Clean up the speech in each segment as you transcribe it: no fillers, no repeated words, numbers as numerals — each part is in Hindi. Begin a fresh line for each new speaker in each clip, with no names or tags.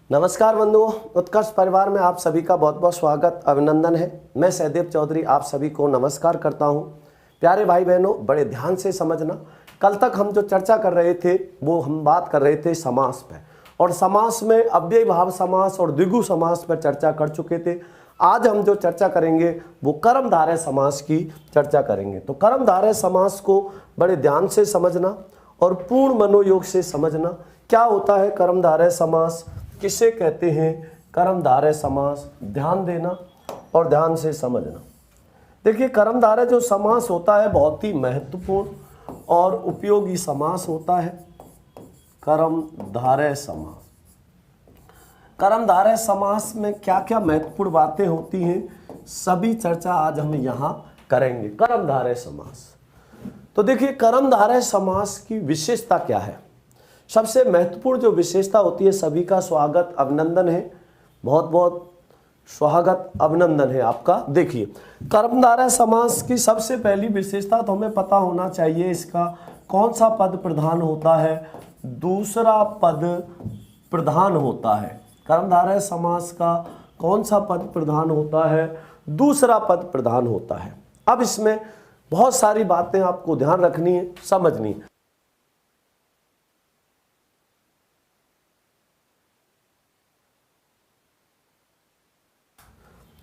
नमस्कार बंधुओं, उत्कर्ष परिवार में आप सभी का बहुत बहुत स्वागत अभिनंदन है। मैं सहदेव चौधरी आप सभी को नमस्कार करता हूं। प्यारे भाई बहनों, बड़े ध्यान से समझना। कल तक हम जो चर्चा कर रहे थे वो हम बात कर रहे थे समास पे, और समास में अव्ययी भाव समास और द्विगु समास पर चर्चा कर चुके थे। आज हम जो चर्चा करेंगे वो कर्मधारय समास की चर्चा करेंगे। तो कर्मधारय समास को बड़े ध्यान से समझना और पूर्ण मनोयोग से समझना। क्या होता है कर्मधारय समास, किसे कहते हैं कर्मधारय समास, ध्यान देना और ध्यान से समझना। देखिए, कर्मधारय जो समास होता है बहुत ही महत्वपूर्ण और उपयोगी समास होता है। कर्मधारय समास, कर्मधारय समास में क्या क्या महत्वपूर्ण बातें होती हैं, सभी चर्चा आज हम यहाँ करेंगे। कर्मधारय समास, तो देखिए कर्मधारय समास की विशेषता क्या है। सबसे महत्वपूर्ण जो विशेषता होती है, सभी का स्वागत अभिनंदन है, बहुत बहुत स्वागत अभिनंदन है आपका। देखिए, कर्मधारय समास की सबसे पहली विशेषता तो हमें पता होना चाहिए, इसका कौन सा पद प्रधान होता है, दूसरा पद प्रधान होता है। कर्मधारय समास का कौन सा पद प्रधान होता है, दूसरा पद प्रधान होता है। अब इसमें बहुत सारी बातें आपको ध्यान रखनी है, समझनी है।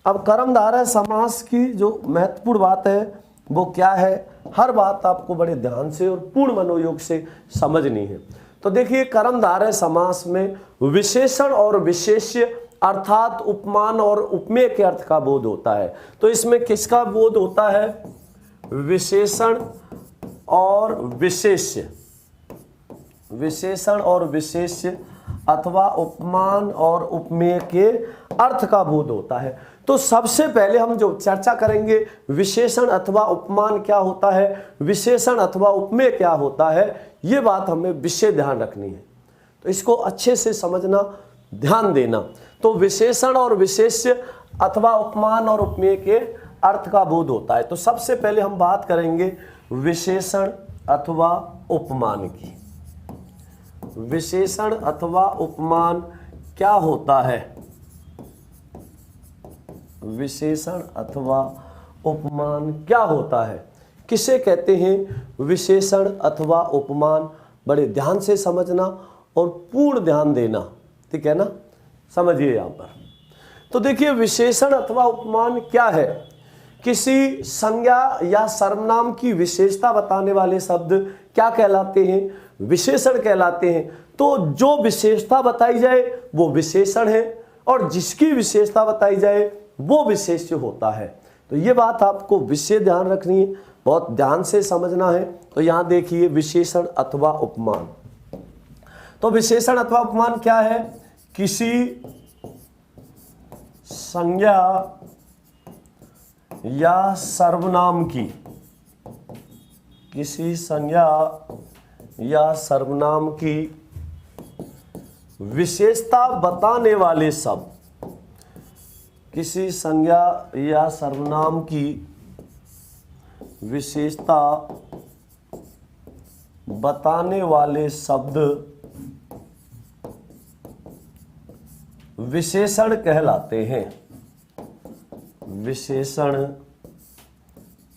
अब कर्मधारय समास की जो महत्वपूर्ण बात है वो क्या है, हर बात आपको बड़े ध्यान से और पूर्ण मनोयोग से समझनी है। तो देखिए, कर्मधारय समास में विशेषण और विशेष्य अर्थात उपमान और उपमेय के अर्थ का बोध होता है। तो इसमें किसका बोध होता है, विशेषण और विशेष्य, विशेषण और विशेष्य अथवा उपमान और उपमेय के अर्थ का बोध होता है। तो सबसे पहले हम जो चर्चा करेंगे, विशेषण अथवा उपमान क्या होता है, विशेषण अथवा उपमेय क्या होता है, ये बात हमें विशेष ध्यान रखनी है। तो इसको अच्छे से समझना, ध्यान देना। तो विशेषण और विशेष्य अथवा उपमान और उपमेय के अर्थ का बोध होता है। तो सबसे पहले हम बात करेंगे विशेषण अथवा उपमान की। विशेषण अथवा उपमान क्या होता है, विशेषण अथवा उपमान क्या होता है, किसे कहते हैं विशेषण अथवा उपमान, बड़े ध्यान से समझना और पूर्ण ध्यान देना, ठीक है ना। समझिए यहाँ पर। तो देखिए, विशेषण अथवा उपमान क्या है, किसी संज्ञा या सर्वनाम की विशेषता बताने वाले शब्द क्या कहलाते हैं, विशेषण कहलाते हैं। तो जो विशेषता बताई जाए वो विशेषण है और जिसकी विशेषता बताई जाए वो विशेष्य होता है। तो ये बात आपको विशेष ध्यान रखनी है, बहुत ध्यान से समझना है। तो यहाँ देखिए, विशेषण अथवा उपमान। तो विशेषण अथवा उपमान क्या है, किसी संज्ञा या सर्वनाम की, किसी संज्ञा या सर्वनाम की विशेषता बताने वाले शब्द, किसी संज्ञा या सर्वनाम की विशेषता बताने वाले शब्द विशेषण कहलाते हैं, विशेषण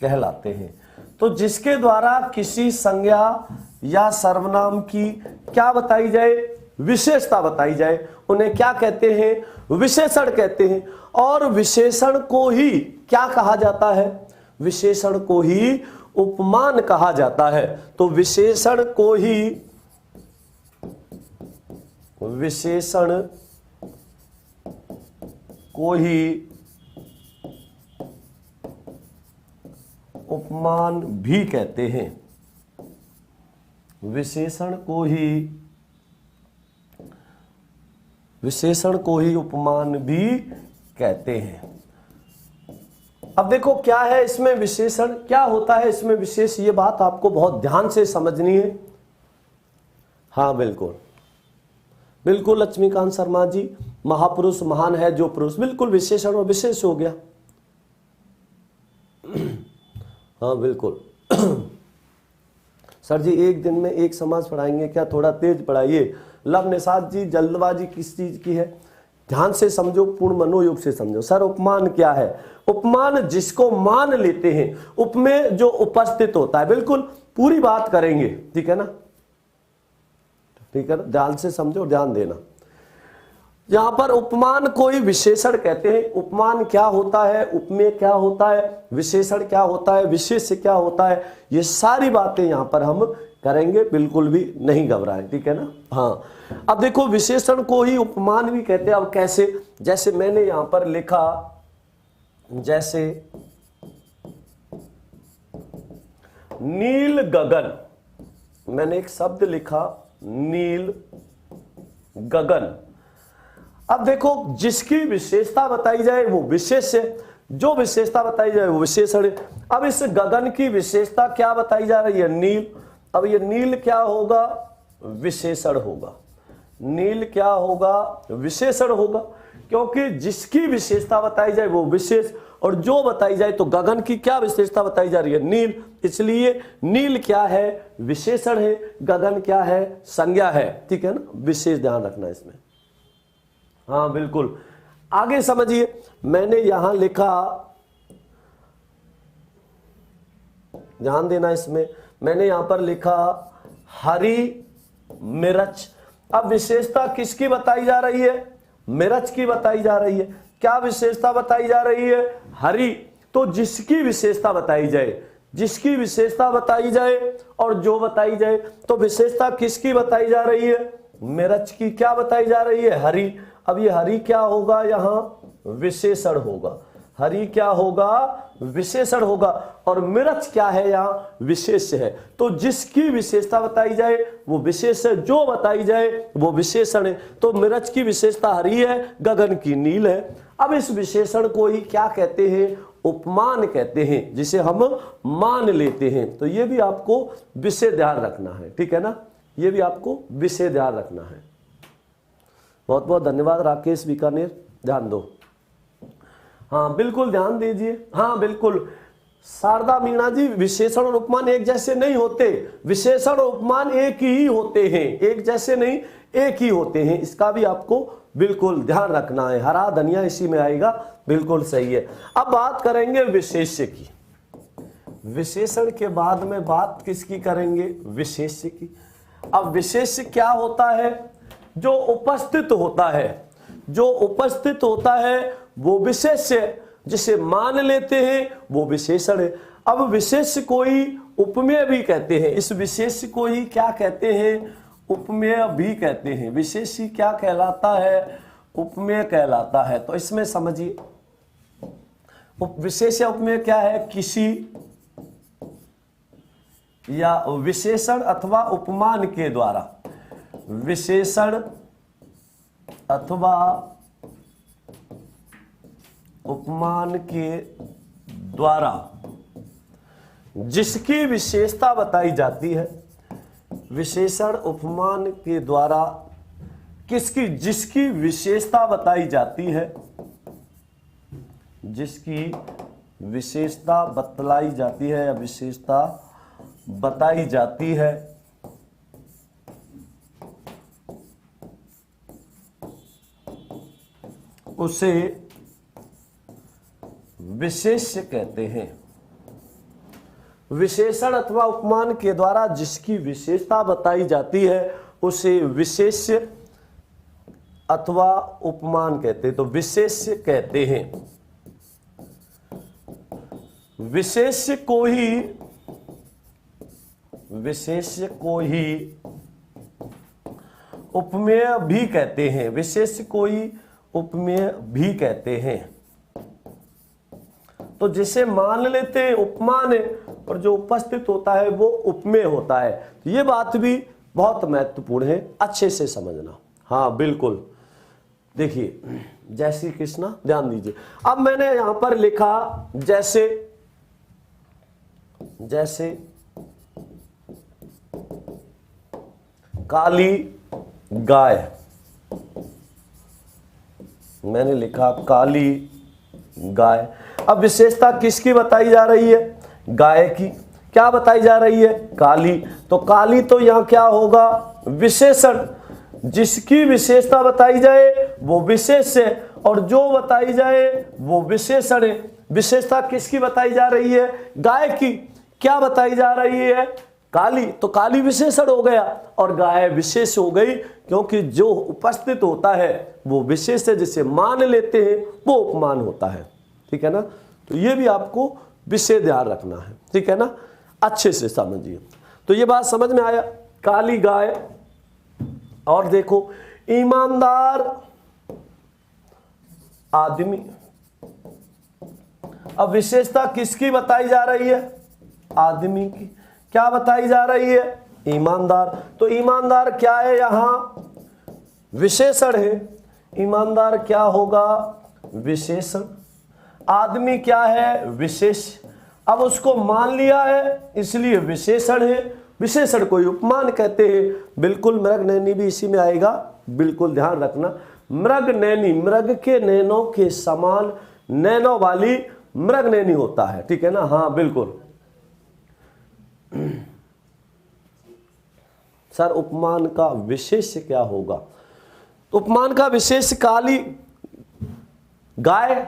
कहलाते हैं। तो जिसके द्वारा किसी संज्ञा या सर्वनाम की क्या बताई जाए, विशेषता बताई जाए, उन्हें क्या कहते हैं, विशेषण कहते हैं। और विशेषण को ही क्या कहा जाता है, विशेषण को ही उपमान कहा जाता है। तो विशेषण को ही, विशेषण को ही उपमान भी कहते हैं, विशेषण को ही, विशेषण को ही उपमान भी कहते हैं। अब देखो क्या है इसमें विशेषण, क्या होता है इसमें विशेष, ये बात आपको बहुत ध्यान से समझनी है। हाँ बिल्कुल बिल्कुल लक्ष्मीकांत शर्मा जी, महापुरुष महान है जो पुरुष, बिल्कुल विशेषण और विशेष हो गया। हाँ बिल्कुल। सर जी एक दिन में एक समास पढ़ाएंगे क्या, थोड़ा तेज पढ़ाइए, लव निषाद जी, जल्दबाजी किस चीज की है? ध्यान से समझो, पूर्ण मनोयोग से समझो। सर उपमान क्या है? उपमान जिसको मान लेते हैं, उपमेय जो उपस्थित होता है। बिल्कुल पूरी बात करेंगे, ठीक है ना? ठीक है ना? ध्यान से समझो, ध्यान देना। यहां पर उपमान कोई विशेषण कहते हैं। उपमान क्या होता है, उपमेय क्या होता है, विशेषण क्या होता है, विशेष्य क्या होता है, ये सारी बातें यहां पर हम करेंगे, बिल्कुल भी नहीं घबराएं, ठीक है ना? हाँ, अब देखो विशेषण को ही उपमान भी कहते हैं। अब कैसे? जैसे मैंने यहां पर लिखा, जैसे नील गगन, मैंने एक शब्द लिखा नील गगन। अब देखो जिसकी विशेषता बताई जाए वो विशेष है, जो विशेषता बताई जाए वो विशेषण है। अब इस गगन की विशेषता क्या बताई जा रही है? नील। अब ये नील क्या होगा? विशेषण होगा। नील क्या होगा? विशेषण होगा, क्योंकि जिसकी विशेषता बताई जाए वो विशेष, और जो बताई जाए, तो गगन की क्या विशेषता बताई जा रही है? नील। इसलिए नील क्या है? विशेषण है। गगन क्या है? संज्ञा है, ठीक है ना? विशेष ध्यान रखना इसमें। हाँ बिल्कुल, आगे समझिए। मैंने यहां लिखा, ध्यान देना इसमें, मैंने यहां पर लिखा हरी मिर्च। अब विशेषता किसकी बताई जा रही है? मिर्च की बताई जा रही है। क्या विशेषता बताई जा रही है? हरी। तो जिसकी विशेषता बताई जाए, जिसकी विशेषता बताई जाए और जो बताई जाए, तो विशेषता किसकी बताई जा रही है? मिर्च की। क्या बताई जा रही है? हरी। अब ये हरी क्या होगा? यहां विशेषण होगा। हरी क्या होगा? विशेषण होगा। और मिर्च क्या है? यहां विशेष्य है। तो जिसकी विशेषता बताई जाए वो विशेष है, जो बताई जाए वो विशेषण है। तो मिर्च की विशेषता हरी है, गगन की नील है। अब इस विशेषण को ही क्या कहते हैं? उपमान कहते हैं, जिसे हम मान लेते हैं। तो ये भी आपको विषय ध्यान रखना है, ठीक है ना? ये भी आपको विषय ध्यान रखना है। बहुत बहुत धन्यवाद राकेश बीकानेर, ध्यान दो। हाँ बिल्कुल ध्यान दीजिए। हाँ बिल्कुल शारदा मीणा जी, विशेषण और उपमान एक जैसे नहीं होते। विशेषण और उपमान एक ही होते हैं, एक जैसे नहीं, एक ही होते हैं। इसका भी आपको बिल्कुल ध्यान रखना है। हरा धनिया इसी में आएगा, बिल्कुल सही है। अब बात करेंगे विशेष्य की। विशेषण के बाद में बात किसकी करेंगे? विशेष्य की। अब विशेष्य क्या होता है? जो उपस्थित होता है, जो उपस्थित होता है वो विशेष्य, जिसे मान लेते हैं वो विशेषण है। अब विशेष्य को ही उपमेय भी कहते हैं। इस विशेष्य को ही क्या कहते हैं? उपमेय भी कहते हैं। विशेष्य क्या कहलाता है? उपमेय कहलाता है। तो इसमें समझिए, विशेष्य उपमेय क्या है? किसी या विशेषण अथवा उपमान के द्वारा, विशेषण अथवा उपमान के द्वारा जिसकी विशेषता बताई जाती है। विशेषण उपमान के द्वारा किसकी? जिसकी विशेषता बताई जाती है, जिसकी विशेषता बतलाई जाती है या विशेषता बताई जाती है, उसे विशेष्य कहते हैं। विशेषण अथवा उपमान के द्वारा जिसकी विशेषता बताई जाती है उसे विशेष्य अथवा उपमान कहते हैं। तो विशेष्य कहते हैं। विशेष्य को ही उपमेय भी कहते हैं। विशेष्य को ही उपमेय भी कहते हैं। तो जिसे मान लेते हैं उपमान है, और जो उपस्थित होता है वो उपमेय होता है। तो ये बात भी बहुत महत्वपूर्ण है, अच्छे से समझना। हाँ बिल्कुल, देखिए जय श्री कृष्णा, ध्यान दीजिए। अब मैंने यहां पर लिखा जैसे, जैसे काली गाय। मैंने लिखा काली गाय। अब विशेषता किसकी बताई जा रही है? गाय की। क्या बताई जा रही है? काली। तो काली तो यहां क्या होगा? विशेषण। जिसकी विशेषता बताई जाए वो विशेष है, और जो बताई जाए वो विशेषण है। विशेषता किसकी बताई जा रही है? गाय की। क्या बताई जा रही है? काली। तो काली विशेषण हो गया और गाय विशेष हो गई, क्योंकि जो उपस्थित होता है वो विशेष है, जिसे मान लेते हैं वो उपमान होता है। ठीक है ना? तो ये भी आपको विषय ध्यान रखना है। ठीक है ना? अच्छे से समझिए। तो ये बात समझ में आया, काली गाय। और देखो, ईमानदार आदमी। अब विशेषता किसकी बताई जा रही है? आदमी की। क्या बताई जा रही है? ईमानदार। तो ईमानदार क्या है? यहां विशेषण है। ईमानदार क्या होगा? विशेषण। आदमी क्या है? विशेष। अब उसको मान लिया है इसलिए विशेषण है। विशेषण को उपमान कहते हैं। बिल्कुल, मृगनैनी भी इसी में आएगा, बिल्कुल ध्यान रखना। मृगनैनी, मृग के नैनों के समान नैनों वाली मृगनैनी होता है। ठीक है ना? हाँ बिल्कुल। सर उपमान का विशेष क्या होगा? उपमान का विशेष काली गाय।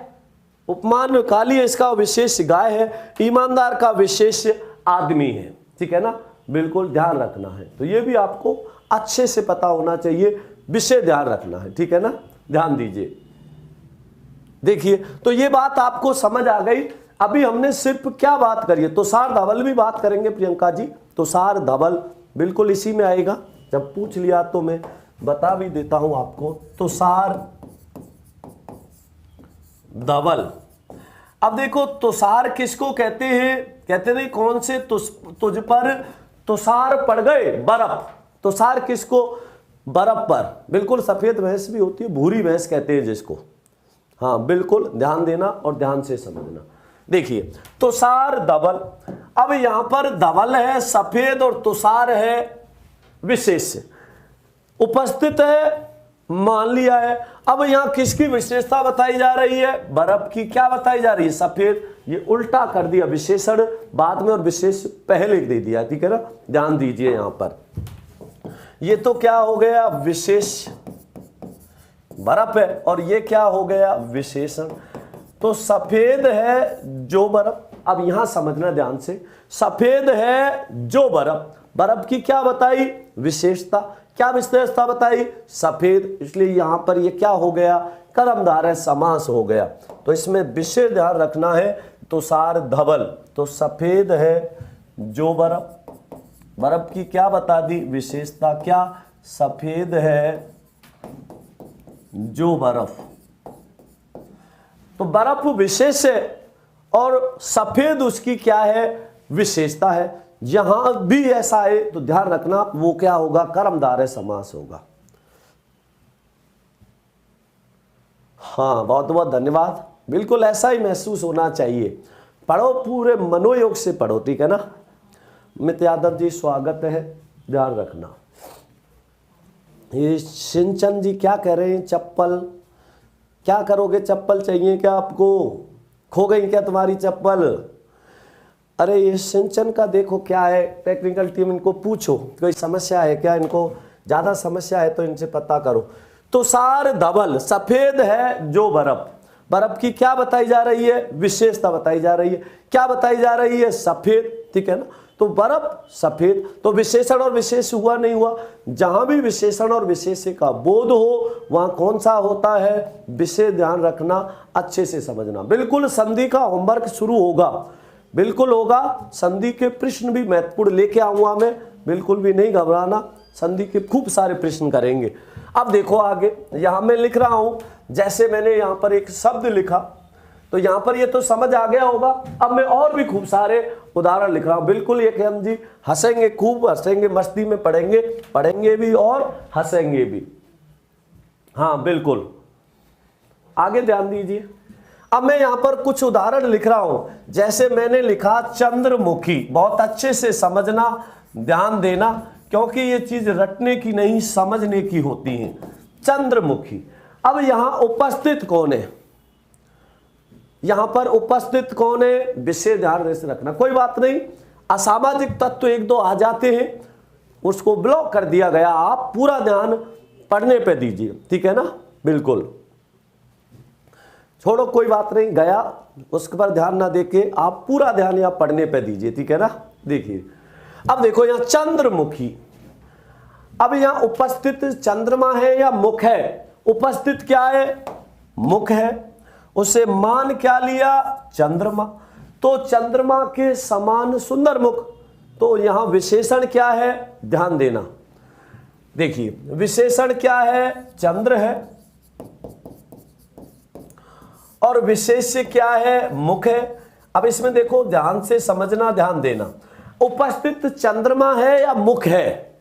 उपमान में काली है, इसका विशेष गाय है। ईमानदार का विशेष आदमी है। ठीक है ना? बिल्कुल ध्यान रखना है। तो ये भी आपको अच्छे से पता होना चाहिए, विषय ध्यान रखना है। ठीक है ना? ध्यान दीजिए। देखिए, तो ये बात आपको समझ आ गई। अभी हमने सिर्फ क्या बात करी है? तुषार धवल भी बात करेंगे प्रियंका जी। तुषार धवल बिल्कुल इसी में आएगा। जब पूछ लिया तो मैं बता भी देता हूं आपको। तुषार धवल। अब देखो, तुषार किसको कहते हैं? कहते नहीं कौन से तुझ पर तुषार पड़ गए, बर्फ। तुषार किसको? बर्फ पर। बिल्कुल, सफेद भैंस भी होती है, भूरी भैंस कहते हैं जिसको। हाँ बिल्कुल, ध्यान देना और ध्यान से समझना। देखिए, तुषार धवल। अब यहां पर धवल है सफेद और तुषार है विशेष, उपस्थित है, मान लिया है। अब यहां किसकी विशेषता बताई जा रही है? बर्फ की। क्या बताई जा रही है? सफेद। ये उल्टा कर दिया, विशेषण बाद में और विशेष पहले दे दिया। ठीक है ना? ध्यान दीजिए यहां पर। ये तो क्या हो गया? विशेष बर्फ है, और ये क्या हो गया? विशेषण। तो सफेद है जो बर्फ। अब यहां समझना ध्यान से, सफेद है जो बर्फ। बर्फ की क्या बताई? विशेषता। क्या विशेषता बताई? सफेद। इसलिए यहां पर ये क्या हो गया? कर्मधारय समास हो गया। तो इसमें विशेष ध्यान रखना है। तुषार धवल, तो सफेद है जो बर्फ। बर्फ की क्या बता दी? विशेषता। क्या? सफेद है जो बर्फ। तो बर्फ विशेष है और सफेद उसकी क्या है? विशेषता है। जहां भी ऐसा है तो ध्यान रखना, वो क्या होगा? कर्मधारय समास होगा। हाँ, बहुत बहुत धन्यवाद। बिल्कुल ऐसा ही महसूस होना चाहिए। पढ़ो, पूरे मनोयोग से पढ़ो। ठीक है ना? मित यादव जी स्वागत है, ध्यान रखना। ये सिंचन जी क्या कह रहे हैं? चप्पल क्या करोगे? चप्पल चाहिए क्या आपको? खो गई क्या तुम्हारी चप्पल? अरे ये सिंचन का देखो क्या है, टेक्निकल टीम इनको पूछो कोई समस्या है क्या, इनको ज़्यादा समस्या है तो इनसे पता करो। तुषार धवल, सफ़ेद है जो बर्फ। बर्फ की क्या बताई जा रही है? विशेषता बताई जा रही है। क्या बताई जा रही है? सफ़ेद। ठीक है ना? तो बर्फ सफ़ेद, तो विशेषण और विशेष हुआ नहीं हुआ? जहां भी विशेषण और विशेष का बोध हो वहां कौन सा होता है? विषय ध्यान रखना, अच्छे से समझना। बिल्कुल संधि का होमवर्क शुरू होगा, बिल्कुल होगा। संधि के प्रश्न भी महत्वपूर्ण लेके आऊंगा मैं, बिल्कुल भी नहीं घबराना। संधि के खूब सारे प्रश्न करेंगे। अब देखो आगे, यहां मैं लिख रहा हूं, जैसे मैंने यहां पर एक शब्द लिखा तो यहां पर ये तो समझ आ गया होगा। अब मैं और भी खूब सारे उदाहरण लिख रहा हूं। बिल्कुल ये कि हम जी हंसेंगे, खूब हंसेंगे, मस्ती में पढ़ेंगे भी और हंसेंगे भी। हाँ बिल्कुल, आगे ध्यान दीजिए। अब मैं यहां पर कुछ उदाहरण लिख रहा हूं, जैसे मैंने लिखा चंद्रमुखी। बहुत अच्छे से समझना, ध्यान देना, क्योंकि ये चीज रटने की नहीं समझने की होती है। चंद्रमुखी। अब यहां उपस्थित कौन है? यहां पर उपस्थित कौन है? विषय ध्यान से रखना। कोई बात नहीं, असामाजिक तत्व एक दो आ जाते हैं, उसको ब्लॉक कर दिया गया। आप पूरा ध्यान पढ़ने पे दीजिए, ठीक है ना, बिल्कुल। छोड़ो कोई बात नहीं, गया उसके पर ध्यान ना देके आप पूरा ध्यान यहाँ पढ़ने पे दीजिए, ठीक है ना। देखिए अब देखो यहाँ चंद्रमुखी, अब यहाँ उपस्थित चंद्रमा है या मुख है? उपस्थित क्या है? मुख है। उसे मान क्या लिया? चंद्रमा। तो चंद्रमा के समान सुंदर मुख, तो यहां विशेषण क्या है? ध्यान देना। देखिए विशेषण क्या है? चंद्र है, और विशेष्य क्या है? मुख है। अब इसमें देखो ध्यान से समझना, ध्यान देना। उपस्थित चंद्रमा है या मुख है?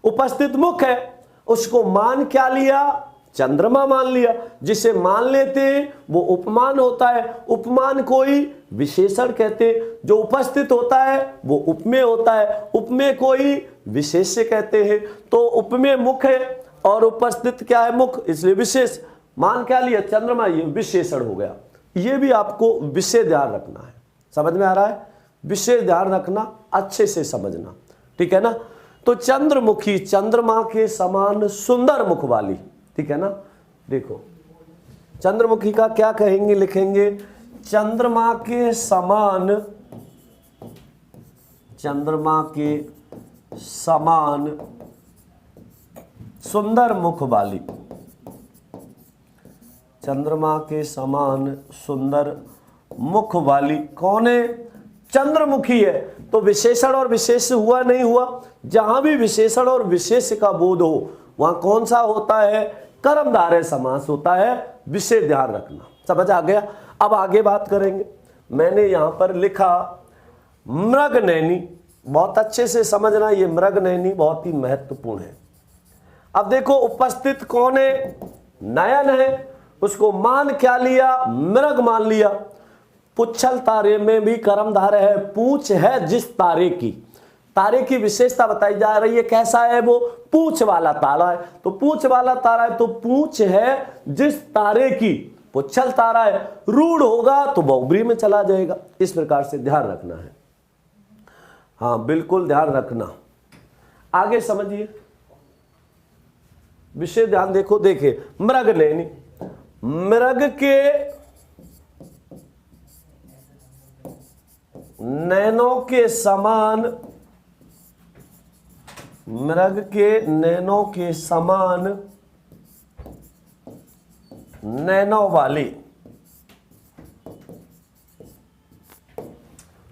उपस्थित मुख है, उसको मान क्या लिया? चंद्रमा मान लिया। जिसे मान लेते हैं वो उपमान होता है। उपमान कोई विशेषण कहते हैं, जो उपस्थित होता है वो उपमेय होता है, उपमेय कोई विशेष्य कहते हैं। तो उपमेय मुख है और उपस्थित क्या है? मुख, इसलिए विशेष। मान क्या लिया? चंद्रमा, ये विशेषण हो गया। ये भी आपको विषय ध्यान रखना है। समझ में आ रहा है? विषय ध्यान रखना, अच्छे से समझना, ठीक है ना। तो चंद्रमुखी, चंद्रमा के समान सुंदर मुख वाली, ठीक है ना। देखो चंद्रमुखी का क्या कहेंगे, लिखेंगे चंद्रमा के समान, चंद्रमा के समान सुंदर मुख वाली, चंद्रमा के समान सुंदर मुख वाली कौन है? चंद्रमुखी है। तो विशेषण और विशेष्य हुआ नहीं हुआ? जहां भी विशेषण और विशेष्य का बोध हो वहां कौन सा होता है? कर्मधारय समास होता है। विषय ध्यान रखना, समझ आ गया। अब आगे बात करेंगे। मैंने यहां पर लिखा मृगनयनी, बहुत अच्छे से समझना, ये मृगनयनी बहुत ही महत्वपूर्ण है। अब देखो उपस्थित कौन है? नयन है, उसको मान क्या लिया? मृग मान लिया। पुच्छल तारे में भी कर्मधारय है, पूछ है जिस तारे की, तारे की विशेषता बताई जा रही है। कैसा है वो? पूछ वाला तारा है। तो पूछ वाला तारा है तो पूछ है जिस तारे की, पुच्छल तारा है। रूढ़ होगा तो बहुब्री में चला जाएगा। इस प्रकार से ध्यान रखना है। हाँ बिल्कुल ध्यान रखना। आगे समझिए, विषय ध्यान देखो। देखिए मृगनयनी, मृग के नैनों के समान, मृग के नैनों के समान नैनों वाली,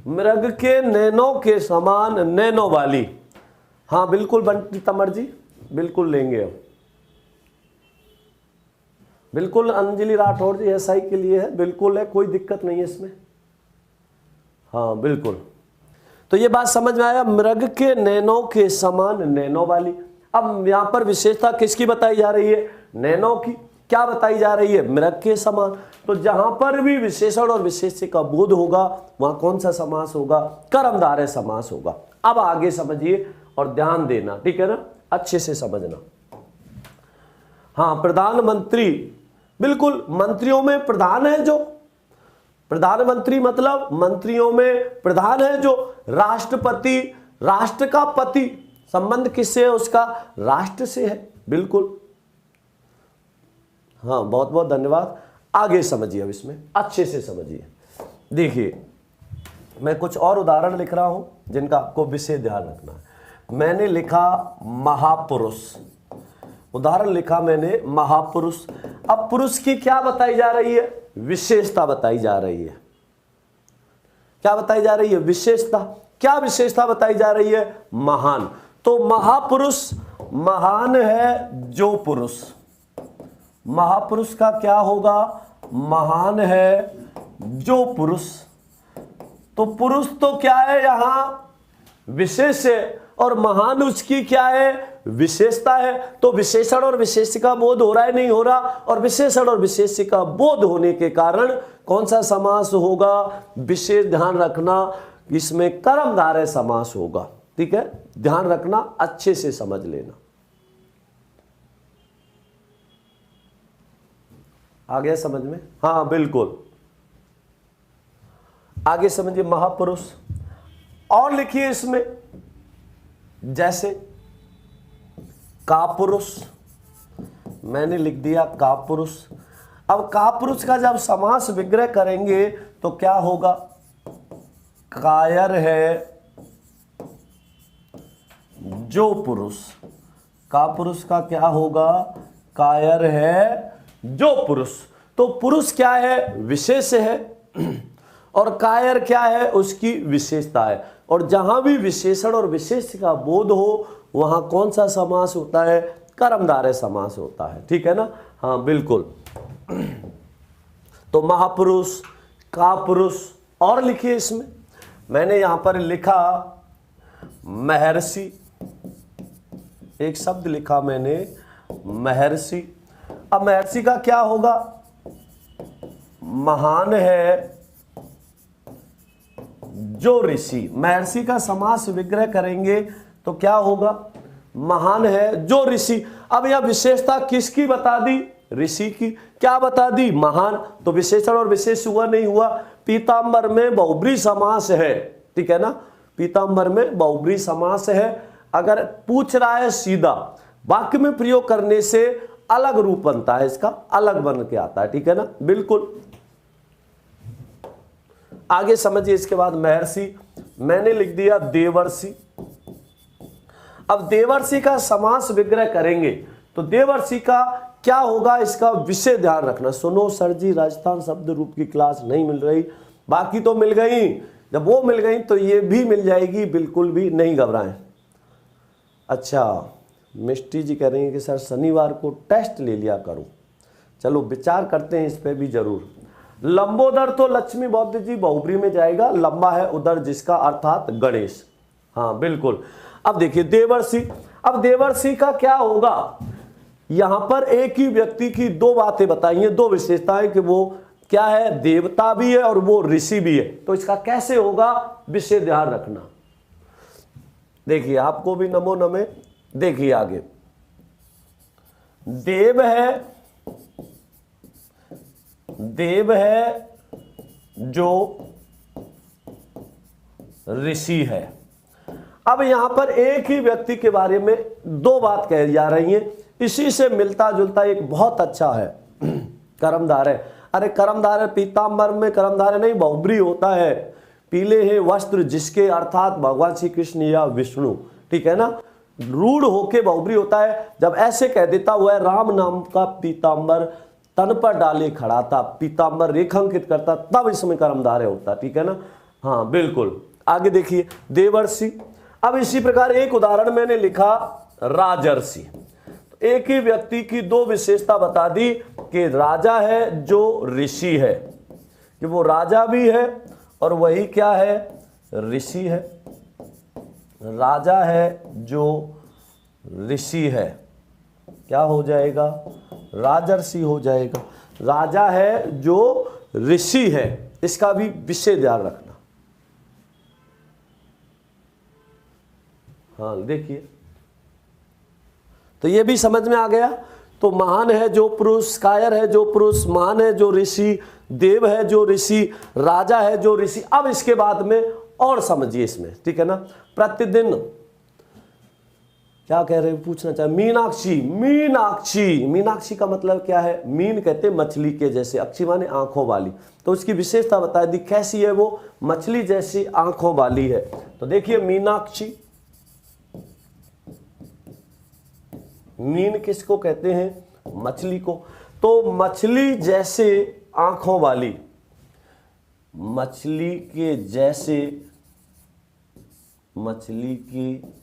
मृग के नैनों के समान नैनों वाली। हाँ बिल्कुल बंटी तमर जी, बिल्कुल लेंगे हम, बिल्कुल। अंजलि राठौर जी एसआई के लिए है, बिल्कुल है, कोई दिक्कत नहीं है इसमें। हाँ बिल्कुल। तो ये बात समझ में आया, मृग के नैनों के समान नैनों वाली। अब यहां पर विशेषता किसकी बताई जा रही है? नैनों की। क्या बताई जा रही है? मृग के समान। तो जहां पर भी विशेषण और विशेष्य का बोध होगा वहां कौन सा समास होगा? कर्मधारय समास होगा। अब आगे समझिए और ध्यान देना, ठीक है ना, अच्छे से समझना। हाँ प्रधानमंत्री, बिल्कुल मंत्रियों में प्रधान है जो, प्रधानमंत्री मतलब मंत्रियों में प्रधान है जो। राष्ट्रपति, राष्ट्र का पति, संबंध किससे है उसका? राष्ट्र से है, बिल्कुल। हाँ बहुत बहुत धन्यवाद। आगे समझिए, अब इसमें अच्छे से समझिए। देखिए मैं कुछ और उदाहरण लिख रहा हूं जिनका आपको विशेष ध्यान रखना है। मैंने लिखा महापुरुष, उदाहरण लिखा मैंने महापुरुष। अब पुरुष की क्या बताई जा रही है? विशेषता बताई जा रही है। क्या बताई जा रही है? विशेषता। क्या विशेषता बताई जा रही है? महान। तो महापुरुष, महान है जो पुरुष, महापुरुष का क्या होगा? महान है जो पुरुष। तो पुरुष तो क्या है यहां? विशेष है, और महान उसकी क्या है? विशेषता है। तो विशेषण और विशेष्य का बोध हो रहा है, नहीं हो रहा? और विशेषण और विशेष्य का बोध होने के कारण कौन सा समास होगा? विशेष ध्यान रखना, इसमें कर्मधारय समास होगा, ठीक है। ध्यान रखना, अच्छे से समझ लेना। आ गया समझ में? हाँ बिल्कुल। आगे समझिए महापुरुष। और लिखिए इसमें, जैसे कापुरुष, मैंने लिख दिया कापुरुष। अब कापुरुष का जब समास विग्रह करेंगे तो क्या होगा, कायर है जो पुरुष। कापुरुष का क्या होगा, कायर है जो पुरुष। तो पुरुष क्या है, विशेष है, और कायर क्या है, उसकी विशेषता है। और जहां भी विशेषण और विशेष का बोध हो वहां कौन सा समास होता है, कर्मधारय समास होता है। ठीक है ना, हाँ बिल्कुल। तो महापुरुष, कापुरुष, और लिखिए इसमें मैंने यहां पर लिखा महर्षि, एक शब्द लिखा मैंने महर्षि। अब महर्षि का क्या होगा, महान है जो ऋषि। महर्षि का समास विग्रह करेंगे तो क्या होगा, महान है जो ऋषि। अब यह विशेषता किसकी बता दी, ऋषि की। क्या बता दी, महान। तो विशेषण और विशेष हुआ नहीं हुआ। पीताम्बर में बहुब्री समास है, ठीक है ना, पीताम्बर में बहुब्री समास है। अगर पूछ रहा है सीधा, वाक्य में प्रयोग करने से अलग रूप बनता है, इसका अलग बन के आता है। ठीक है ना, बिल्कुल। आगे समझिए, इसके बाद महर्षि मैंने लिख दिया देवर्षि। अब देवर्षि का समास विग्रह करेंगे तो देवर्षि का क्या होगा, इसका विषय ध्यान रखना। सुनो सर जी, राजस्थान शब्द रूप की क्लास नहीं मिल रही, बाकी तो मिल गई। जब वो मिल गई तो ये भी मिल जाएगी, बिल्कुल भी नहीं घबराएं। अच्छा, मिष्टी जी कह रही हैं कि सर शनिवार को टेस्ट ले लिया करूं। चलो विचार करते हैं इस पे भी जरूर। लंबोदर तो लक्ष्मी बौद्ध जी बहुब्री में जाएगा, लंबा है उदर जिसका, अर्थात गणेश। हाँ बिल्कुल। अब देखिए देवर्षि। अब देवर्षि का क्या होगा, यहां पर एक ही व्यक्ति की दो बातें बताई हैं, दो विशेषताएं, कि वो क्या है, देवता भी है और वो ऋषि भी है। तो इसका कैसे होगा, विषय ध्यान रखना। देखिए आपको भी नमो नमे। देखिए आगे, देव है जो ऋषि है। अब यहां पर एक ही व्यक्ति के बारे में दो बात कही जा रही हैं। इसी से मिलता जुलता एक बहुत अच्छा है कर्मधारय। अरे कर्मधारय पीताम्बर में कर्मधारय नहीं, बहुब्री होता है। पीले हैं वस्त्र जिसके, अर्थात भगवान श्री कृष्ण या विष्णु। ठीक है ना, रूढ़ होके बहुब्री होता है। जब ऐसे कह देता हुआ है, राम नाम का पीताम्बर तन पर डाले खड़ा था, पीताम्बर रेखांकित करता, तब इसमें कर्मधारय होता। ठीक है ना, हाँ बिल्कुल। आगे देखिए देवर्षि। अब इसी प्रकार एक उदाहरण मैंने लिखा राजर्षि। एक ही व्यक्ति की दो विशेषता बता दी कि राजा है जो ऋषि है, कि वो राजा भी है और वही क्या है, ऋषि है। राजा है जो ऋषि है, क्या हो जाएगा, राजर्षि हो जाएगा। राजा है जो ऋषि है, इसका भी विषय ध्यान रखना। हाँ देखिए, तो ये भी समझ में आ गया। तो महान है जो पुरुष, कायर है जो पुरुष, महान है जो ऋषि, देव है जो ऋषि, राजा है जो ऋषि। अब इसके बाद में और समझिए इसमें, ठीक है ना। प्रतिदिन क्या कह रहे हैं, पूछना चाहे। मीनाक्षी, मीनाक्षी, मीनाक्षी का मतलब क्या है, मीन कहते मछली के जैसे, अक्षी माने आंखों वाली। तो उसकी विशेषता बता दी, कैसी है वो, मछली जैसी आंखों वाली है। तो देखिए मीनाक्षी, मीन किसको कहते हैं, मछली को। तो मछली जैसे आंखों वाली, मछली के जैसे, मछली की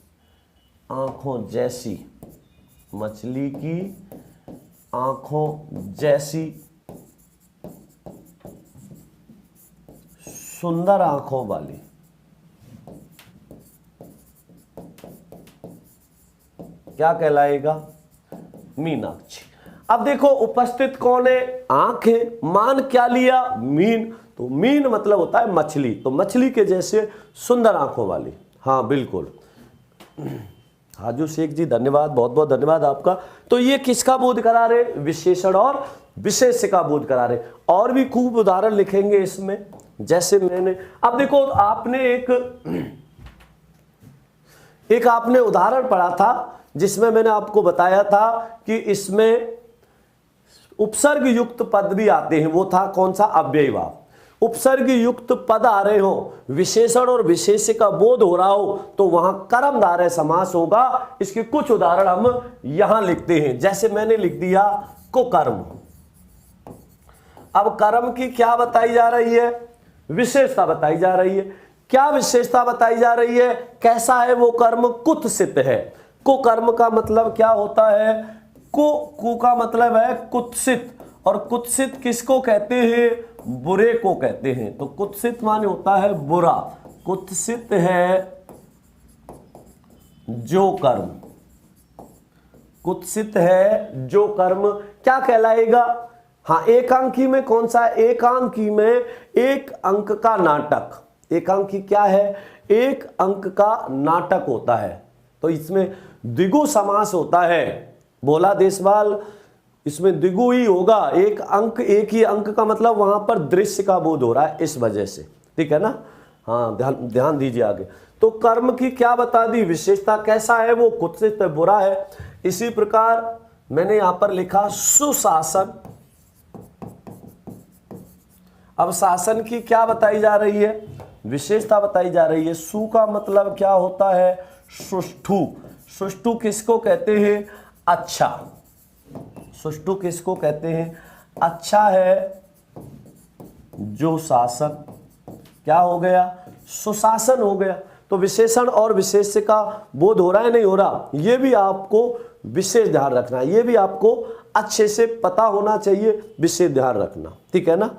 आंखों जैसी, मछली की आंखों जैसी सुंदर आंखों वाली, क्या कहलाएगा, मीनाक्षी। अब देखो उपस्थित कौन है, आंख है, मान क्या लिया, मीन। तो मीन मतलब होता है मछली, तो मछली के जैसे सुंदर आंखों वाली। हाँ बिल्कुल, हाजू शेख जी धन्यवाद, बहुत बहुत धन्यवाद आपका। तो ये किसका बोध करा रहे, विशेषण और विशेष्य का बोध करा रहे। और भी खूब उदाहरण लिखेंगे इसमें, जैसे मैंने, अब देखो आपने एक आपने उदाहरण पढ़ा था जिसमें मैंने आपको बताया था कि इसमें उपसर्ग युक्त पद भी आते हैं, वो था कौन सा, अव्ययी भाव। उपसर्ग युक्त पद आ रहे हो, विशेषण और विशेष्य का बोध हो रहा हो, तो वहां कर्मधारय समास होगा। इसके कुछ उदाहरण हम यहां लिखते हैं, जैसे मैंने लिख दिया कुकर्म। अब कर्म की क्या बताई जा रही है, विशेषता बताई जा रही है। क्या विशेषता बताई जा रही है, कैसा है वो कर्म, कुत्सित है। कुकर्म का मतलब क्या होता है, कु का मतलब है कुत्सित, और कुत्सित किसको कहते हैं, बुरे को कहते हैं। तो कुत्सित माने होता है बुरा, कुत्सित है जो कर्म, कुत्सित है जो कर्म क्या कहलाएगा, हाँ एकांकी में कौन सा, एकांकी में एक अंक का नाटक। एकांकी क्या है, एक अंक का नाटक होता है, तो इसमें द्विगु समास होता है। बोला देशवाल, इसमें द्विगु ही होगा, एक अंक, एक ही अंक का मतलब वहां पर दृश्य का बोध हो रहा है, इस वजह से, ठीक है ना। हाँ ध्यान दीजिए आगे। तो कर्म की क्या बता दी, विशेषता कैसा है, वो कुत्सित बुरा है। इसी प्रकार मैंने यहां पर लिखा सुशासन। अब शासन की क्या बताई जा रही है, विशेषता बताई जा रही है। सु का मतलब क्या होता है, सुष्ठु। सुष्ठु किसको कहते हैं, अच्छा। सुष्ठु किसको कहते हैं, अच्छा है जो शासन, क्या हो गया, सुशासन हो गया। तो विशेषण और विशेष्य का बोध हो रहा है, नहीं हो रहा, ये भी आपको विशेष ध्यान रखना है, ये भी आपको अच्छे से पता होना चाहिए, विशेष ध्यान रखना, ठीक है ना।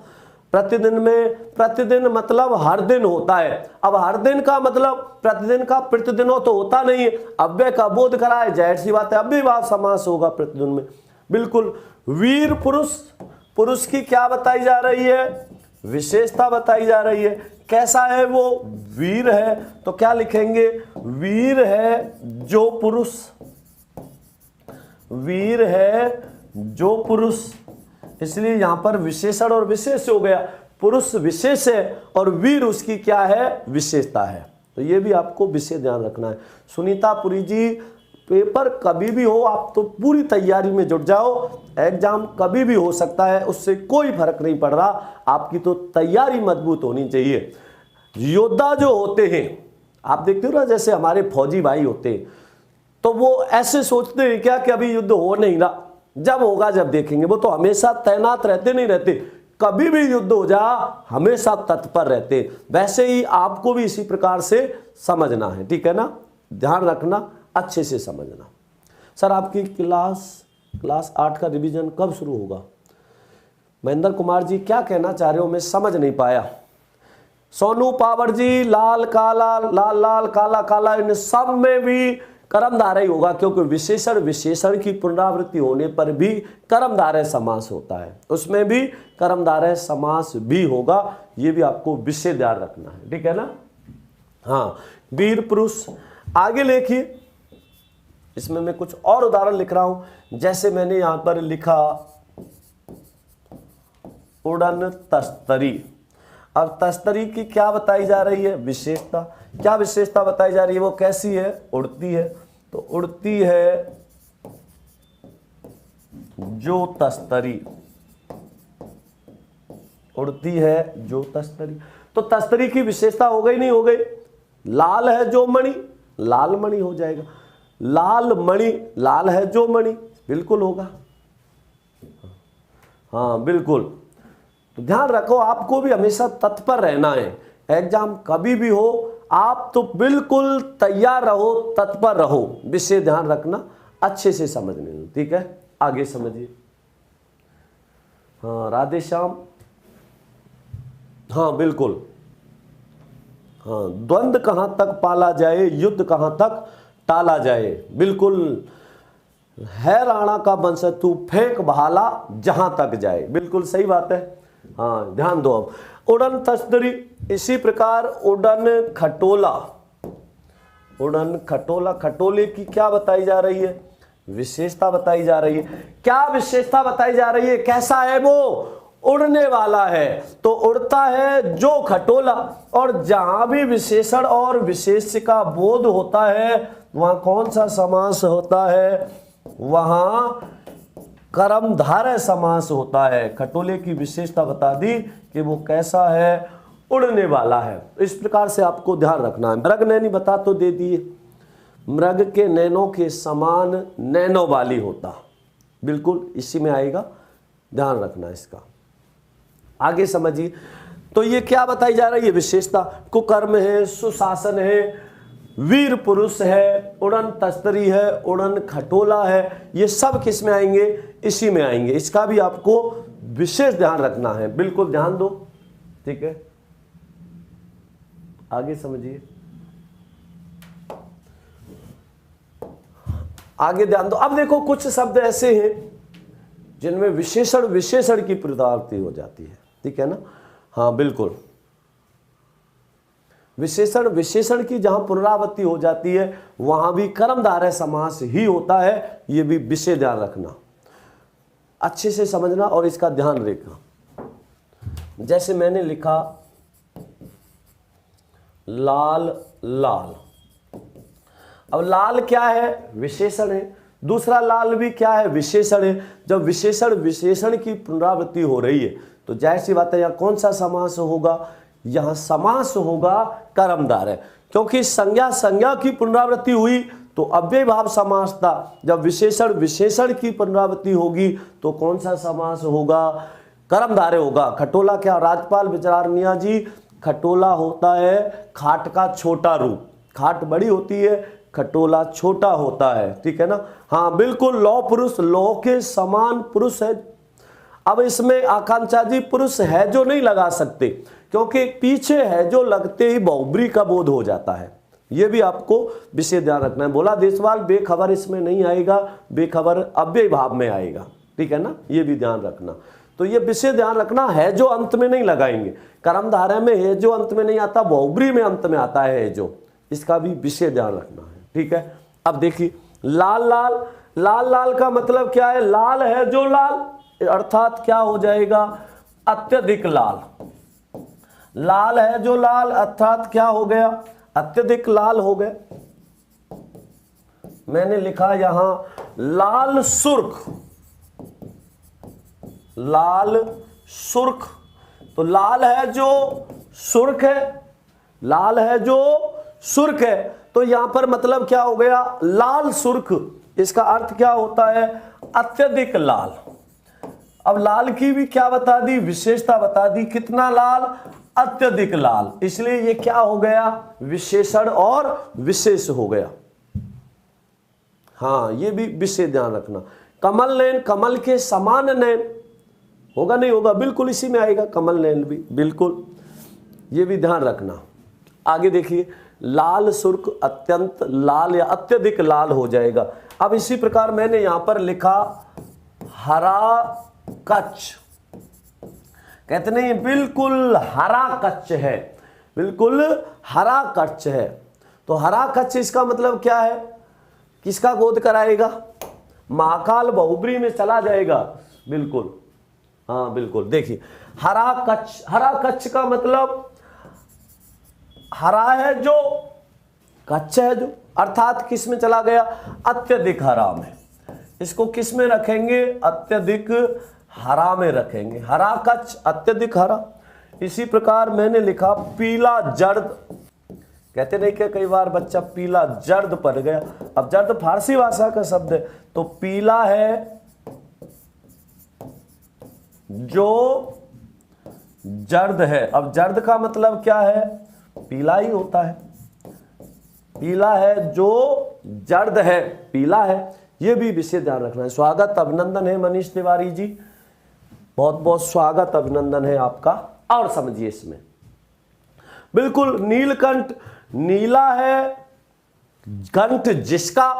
प्रतिदिन में, प्रतिदिन मतलब हर दिन होता है। अब हर दिन का मतलब प्रतिदिन का प्रतिदिनों तो होता नहीं है, अव्यय का बोध कराए, जाहिर सी बात है अव्ययी भाव समास होगा प्रतिदिन में, बिल्कुल। वीर पुरुष, पुरुष की क्या बताई जा रही है, विशेषता बताई जा रही है। कैसा है वो, वीर है, तो क्या लिखेंगे, वीर है जो पुरुष, वीर है जो पुरुष। इसलिए यहां पर विशेषण और विशेष हो गया, पुरुष विशेष है और वीर उसकी क्या है, विशेषता है। तो ये भी आपको विशेष ध्यान रखना है। सुनीता पुरी जी, पेपर कभी भी हो, आप तो पूरी तैयारी में जुट जाओ, एग्जाम कभी भी हो सकता है, उससे कोई फर्क नहीं पड़ रहा, आपकी तो तैयारी मजबूत होनी चाहिए। योद्धा जो होते हैं, आप देखते हो ना, जैसे हमारे फौजी भाई होते हैं, तो वो ऐसे सोचते हैं क्या कि अभी युद्ध हो नहीं रहा, जब होगा जब देखेंगे। वो तो हमेशा तैनात रहते नहीं रहते, कभी भी युद्ध हो जा हमेशा तत्पर रहते। वैसे ही आपको भी इसी प्रकार से समझना है, ठीक है ना, ध्यान रखना, अच्छे से समझना। सर आपकी क्लास 8 का रिवीजन कब शुरू होगा? महेंद्र कुमार जी क्या कहना चाह रहे हो, मैं समझ नहीं पाया। सोनू पावर जी, लाल काला, लाल लाल काला काला, इन सब में भी कर्मधारय होगा, क्योंकि विशेषण विशेषण की पुनरावृत्ति होने पर भी कर्मधारय समास होता है, उसमें भी कर्मधारय समास भी होगा। ये भी आपको विशेष ध्यान रखना है, ठीक है ना। हाँ, वीर पुरुष। आगे लिखिए, इसमें मैं कुछ और उदाहरण लिख रहा हूं, जैसे मैंने यहां पर लिखा उड़न तस्तरी। अब तस्तरी की क्या बताई जा रही है, विशेषता। क्या विशेषता बताई जा रही है, वो कैसी है, उड़ती है। तो उड़ती है जो तस्तरी, उड़ती है जो तस्तरी। तो तस्तरी की विशेषता हो गई, नहीं हो गई, लाल है जो मणि, लाल मणि हो जाएगा। लाल मणि, लाल है जो मणि, बिल्कुल होगा, हाँ बिल्कुल। तो ध्यान रखो, आपको भी हमेशा तत्पर रहना है, एग्जाम कभी भी हो आप तो बिल्कुल तैयार रहो, तत्पर रहो, विषय ध्यान रखना, अच्छे से समझने दो, ठीक है। आगे समझिए। हाँ राधे श्याम, हाँ बिल्कुल, हाँ द्वंद्व कहां तक पाला जाए, युद्ध कहां तक टाला जाए, बिल्कुल है राणा का वंश तू फेंक बहाला जहां तक जाए, बिल्कुल सही बात है। हाँ ध्यान दो। अब उड़न तस्तरी, इसी प्रकार उड़न खटोला। उड़न खटोला, खटोले की क्या बताई जा रही है, विशेषता बताई जा रही है। क्या विशेषता बताई जा रही है, कैसा है वो, उड़ने वाला है, तो उड़ता है जो खटोला। और जहां भी विशेषण और विशेष्य का बोध होता है वहां कौन सा समास होता है, वहां कर्मधारय समास होता है। खटोले की विशेषता बता दी कि वो कैसा है, उड़ने वाला है। इस प्रकार से आपको ध्यान रखना है। मृग नैनी बता तो दे दिए, मृग के नैनों के समान नैनो वाली होता, बिल्कुल इसी में आएगा, ध्यान रखना इसका। आगे समझिए, तो ये क्या बताई जा रही है विशेषता, कुकर्म है, सुशासन है, वीर पुरुष है, उड़न तस्तरी है, उड़न खटोला है, ये सब किस में आएंगे, इसी में आएंगे। इसका भी आपको विशेष ध्यान रखना है, बिल्कुल ध्यान दो, ठीक है। आगे समझिए, आगे ध्यान दो। अब देखो कुछ शब्द ऐसे हैं जिनमें विशेषण विशेषण की पुनरावृत्ति हो जाती है, ठीक है ना। हाँ बिल्कुल, विशेषण विशेषण की जहां पुनरावृत्ति हो जाती है वहां भी कर्मधारय समास ही होता है। ये भी विशेष ध्यान रखना, अच्छे से समझना और इसका ध्यान रखना। जैसे मैंने लिखा लाल लाल, अब लाल क्या है, विशेषण है। दूसरा लाल भी क्या है, विशेषण है। जब विशेषण विशेषण की पुनरावृत्ति हो रही है तो जाहिर सी बात है यहाँ कौन सा समास होगा, यहाँ समास होगा कर्मधारय, क्योंकि संज्ञा संज्ञा की पुनरावृत्ति हुई तो अव्यय भाव समास था। जब विशेषण विशेषण की पुनरावृत्ति होगी तो कौन सा समास होगा, कर्मधारय होगा। खटोला क्या, राजपाल विचारनिया जी, खटोला होता है खाट का छोटा रूप, खाट बड़ी होती है, खटोला छोटा होता है, ठीक है ना। हाँ बिल्कुल, लौ पुरुष लौ के समान पुरुष है। अब इसमें आकांक्षा जी पुरुष है जो नहीं लगा सकते, क्योंकि पीछे है जो लगते ही बहुब्री का बोध हो जाता है। यह भी आपको विशेष ध्यान रखना है। बोला देशवाल बेखबर इसमें नहीं आएगा, बेखबर अव्यय भाव में आएगा, ठीक है ना, ये भी ध्यान रखना। तो ये विशेष ध्यान रखना है जो अंत में नहीं लगाएंगे। कर्मधारय में है जो अंत में नहीं आता, बहुब्री में अंत में आता है जो, इसका भी विशेष ध्यान रखना है, ठीक है। अब देखिए लाल लाल, लाल लाल का मतलब क्या है, लाल है जो लाल, अर्थात क्या हो जाएगा, अत्यधिक लाल। लाल है जो लाल अर्थात क्या हो गया, अत्यधिक लाल हो गए। मैंने लिखा यहां लाल सुर्ख, लाल सुर्ख, तो लाल है जो सुर्ख है, लाल है जो सुर्ख है, तो यहां पर मतलब क्या हो गया, लाल सुर्ख। इसका अर्थ क्या होता है, अत्यधिक लाल। अब लाल की भी क्या बता दी, विशेषता बता दी, कितना लाल, अत्यधिक लाल, इसलिए ये क्या हो गया, विशेषण और विशेष हो गया। हाँ ये भी विशेष ध्यान रखना। कमल नयन, कमल के समान नयन होगा नहीं होगा, बिल्कुल इसी में आएगा कमल नयन भी, बिल्कुल ये भी ध्यान रखना। आगे देखिए लाल सुर्ख अत्यंत लाल या अत्यधिक लाल हो जाएगा। अब इसी प्रकार मैंने यहां पर लिखा हरा कच्छ, कहते नहीं बिल्कुल हरा कच्छ है, बिल्कुल हरा कच्छ है। तो हरा कच्छ इसका मतलब क्या है, किसका बोध कराएगा, महाकाल बहुब्री में चला जाएगा, बिल्कुल हाँ बिल्कुल। देखिए हरा कच्छ, हरा कच्छ का मतलब हरा है जो, कच्छ है जो, अर्थात किस में चला गया, अत्यधिक हरा में। इसको किस में रखेंगे, अत्यधिक हरा में रखेंगे, हरा कच्छ अत्यधिक हरा। इसी प्रकार मैंने लिखा पीला जर्द, कहते नहीं कि कई बार बच्चा पीला जर्द पड़ गया। अब जर्द फारसी भाषा का शब्द है, तो पीला है जो जर्द है। अब जर्द का मतलब क्या है, पीला ही होता है, पीला है जो जर्द है, पीला है। यह भी विशेष ध्यान रखना है। स्वागत अभिनंदन है मनीष तिवारी जी, बहुत बहुत स्वागत अभिनंदन है आपका। और समझिए इसमें बिल्कुल नीलकंठ, नीला है कंठ जिसका,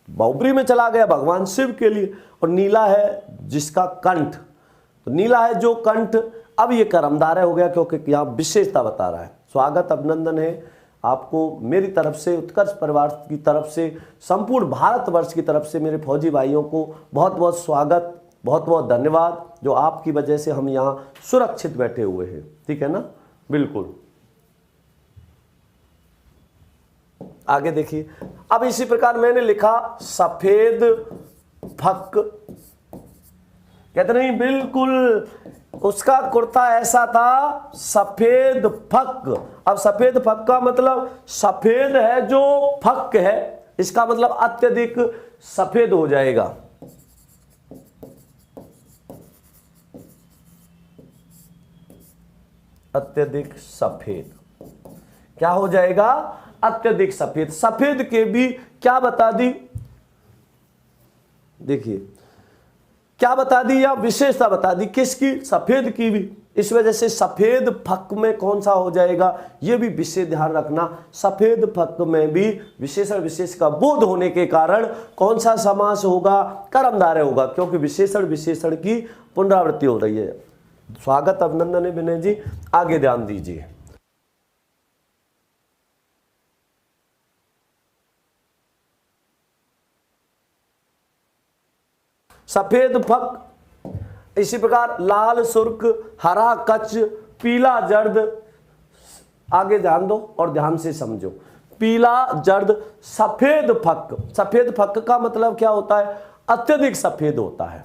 बहुब्री में चला गया भगवान शिव के लिए, और नीला है जिसका कंठ, तो नीला है जो कंठ। अब ये कर्मधारय हो गया क्योंकि यहां विशेषता बता रहा है। स्वागत अभिनंदन है आपको मेरी तरफ से, उत्कर्ष परिवार की तरफ से, संपूर्ण भारतवर्ष की तरफ से मेरे फौजी भाइयों को बहुत बहुत स्वागत, बहुत बहुत धन्यवाद, जो आपकी वजह से हम यहाँ सुरक्षित बैठे हुए हैं, ठीक है ना, बिल्कुल। आगे देखिए, अब इसी प्रकार मैंने लिखा सफेद फक कहते नहीं बिल्कुल, उसका कुर्ता ऐसा था सफेद फक। अब सफेद फक का मतलब सफेद है जो फक है, इसका मतलब अत्यधिक सफेद हो जाएगा। अत्यधिक सफेद क्या हो जाएगा? अत्यधिक सफेद। सफेद के भी क्या बता दी, देखिए क्या बता दी, या विशेषता बता दी किसकी? सफेद की भी। इस वजह से सफेद फक में कौन सा हो जाएगा, यह भी विशेष ध्यान रखना। सफेद फक में भी विशेषण विशेष का बोध होने के कारण कौन सा समास होगा? कर्मधारय होगा, क्योंकि विशेषण विशेषण की पुनरावृत्ति हो रही है। स्वागत, अभिनंदन है विनय जी, आगे ध्यान दीजिए। सफेद फक, इसी प्रकार लाल सुर्ख, हरा कच, पीला जर्द, आगे ध्यान दो और ध्यान से समझो। पीला जर्द सफेद फक, सफेद फक का मतलब क्या होता है? अत्यधिक सफेद होता है।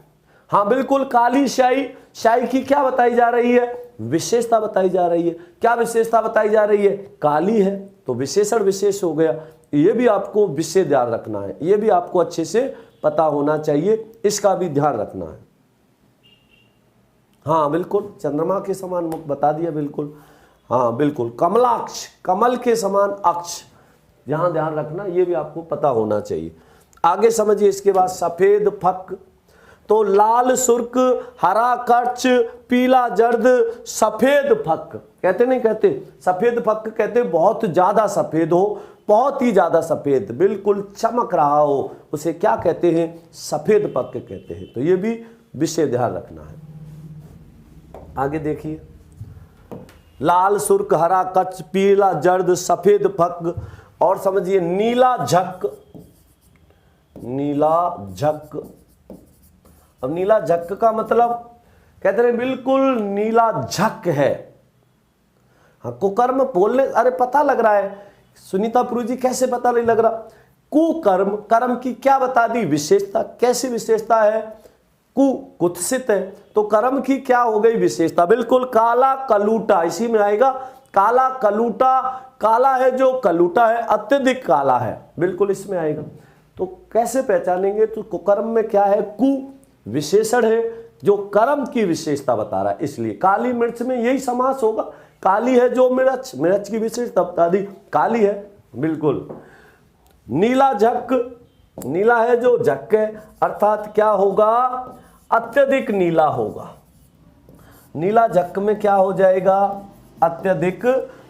हाँ बिल्कुल। काली स्याही, स्याही की क्या बताई जा रही है? विशेषता बताई जा रही है। क्या विशेषता बताई जा रही है? काली है, तो विशेषण विशेष हो गया। ये भी आपको विशेष ध्यान रखना है, ये भी आपको अच्छे से पता होना चाहिए, इसका भी ध्यान रखना है। हाँ बिल्कुल, चंद्रमा के समान मुख बता दिया, बिल्कुल। हाँ बिल्कुल, कमलाक्ष, कमल के समान अक्ष, यहां ध्यान रखना, ये भी आपको पता होना चाहिए। आगे समझिए इसके बाद सफेद फक, तो लाल सुर्ख, हरा कच, पीला जर्द, सफेद फक। कहते नहीं कहते? सफेद फक कहते बहुत ज्यादा सफेद हो, बहुत ही ज्यादा सफेद, बिल्कुल चमक रहा हो, उसे क्या कहते हैं? सफेद फक कहते हैं। तो ये भी विषय ध्यान रखना है। आगे देखिए, लाल सुर्ख, हरा कच, पीला जर्द, सफेद फक। और समझिए नीला झक, नीला झक। अब नीला झक का मतलब कहते हैं बिल्कुल नीला झक है। हाँ, कुकर्म बोलने, अरे पता लग रहा है सुनीता पुरु जी, कैसे पता नहीं लग रहा? कुकर्म, कर्म की क्या बता दी? विशेषता। कैसी विशेषता है? कु कुत्सित है, तो कर्म की क्या हो गई? विशेषता। बिल्कुल, काला कलूटा, इसी में आएगा। काला कलूटा, काला है जो कलूटा है, अत्यधिक काला है, बिल्कुल इसमें आएगा। तो कैसे पहचानेंगे? तो कुकर्म में क्या है? कु विशेषण है जो कर्म की विशेषता बता रहा है, इसलिए काली मिर्च में यही समास होगा। काली है जो मिर्च, मिर्च की विशेषता बता दी, काली है, बिल्कुल। नीला झक, नीला है जो झक है, अर्थात क्या होगा? अत्यधिक नीला होगा। नीला झक में क्या हो जाएगा? अत्यधिक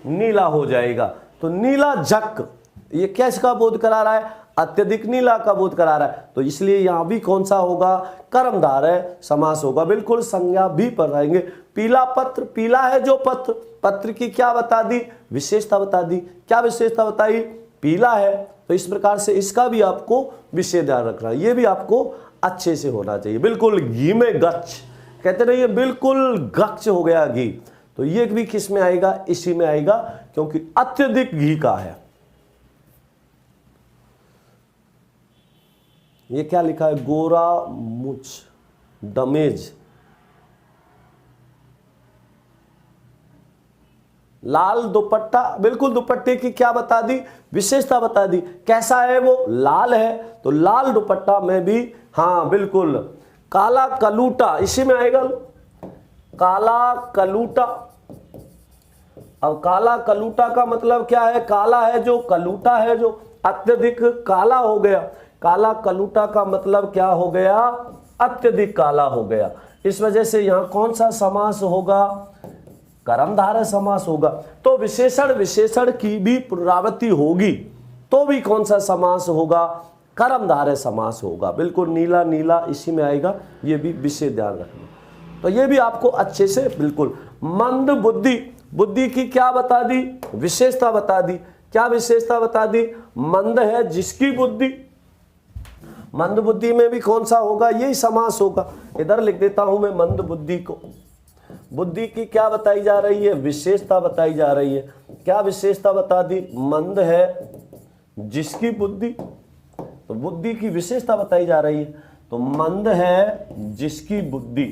नीला हो जाएगा। तो नीला झक ये किसका बोध करा रहा है? अत्यधिक नीला का बोध करा रहा है, तो इसलिए यहां भी कौन सा होगा? कर्मधारय समास होगा, बिल्कुल। संज्ञा भी पढ़ाएंगे। पीला पत्र, पीला है जो पत्र, पत्र की क्या बता दी? विशेषता बता दी। क्या विशेषता बताई? पीला है, तो इस प्रकार से इसका भी आपको विशेष ध्यान रखना है, ये भी आपको अच्छे से होना चाहिए। बिल्कुल, घी में गच्छ कहते रहिए, बिल्कुल गच्छ हो गया घी, तो ये भी किस में आएगा? इसी में आएगा, क्योंकि अत्यधिक घी का है। ये क्या लिखा है? गोरा मुछ डमेज। लाल दुपट्टा, बिल्कुल दुपट्टे की क्या बता दी? विशेषता बता दी। कैसा है वो? लाल है, तो लाल दुपट्टा में भी, हाँ बिल्कुल। काला कलूटा, इसी में आएगा, काला कलूटा। अब काला कलूटा का मतलब क्या है? काला है जो, कलूटा है जो, अत्यधिक काला हो गया। काला कलूटा का मतलब क्या हो गया? अत्यधिक काला हो गया। इस वजह से यहां कौन सा समास होगा? कर्मधारय समास होगा। तो विशेषण विशेषण की भी पुनरावृत्ति होगी तो भी कौन सा समास होगा? कर्मधारय समास होगा, बिल्कुल। नीला नीला इसी में आएगा, ये भी विशेष ध्यान रखना। तो ये भी आपको अच्छे से, बिल्कुल। मंद बुद्धि, बुद्धि की क्या बता दी? विशेषता बता दी। क्या विशेषता बता दी? मंद है जिसकी बुद्धि। मंद बुद्धि में भी कौन सा होगा? यही समास होगा। इधर लिख देता हूं मैं मंद बुद्धि को। बुद्धि की क्या बताई जा रही है? विशेषता बताई जा रही है। क्या विशेषता बता दी? मंद है जिसकी बुद्धि, तो बुद्धि की विशेषता बताई जा रही है। तो मंद है जिसकी बुद्धि,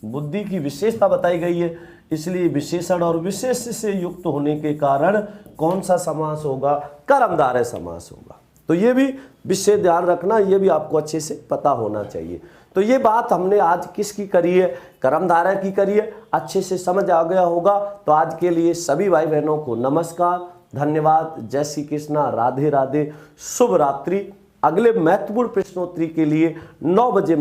बुद्धि की विशेषता बताई गई है, इसलिए विशेषण और विशेष से युक्त होने के कारण कौन सा समास होगा, कर्मधारय समास होगा। तो ये भी विशेष ध्यान रखना, ये भी आपको अच्छे से पता होना चाहिए। तो ये बात हमने आज किसकी करी है, कर्मधारय की करी है, अच्छे से समझ आ गया होगा। तो आज के लिए सभी भाई बहनों को नमस्कार, धन्यवाद, जय श्री कृष्णा, राधे राधे, शुभ रात्रि। अगले महत्वपूर्ण प्रश्नोत्तरी के लिए 9 बजे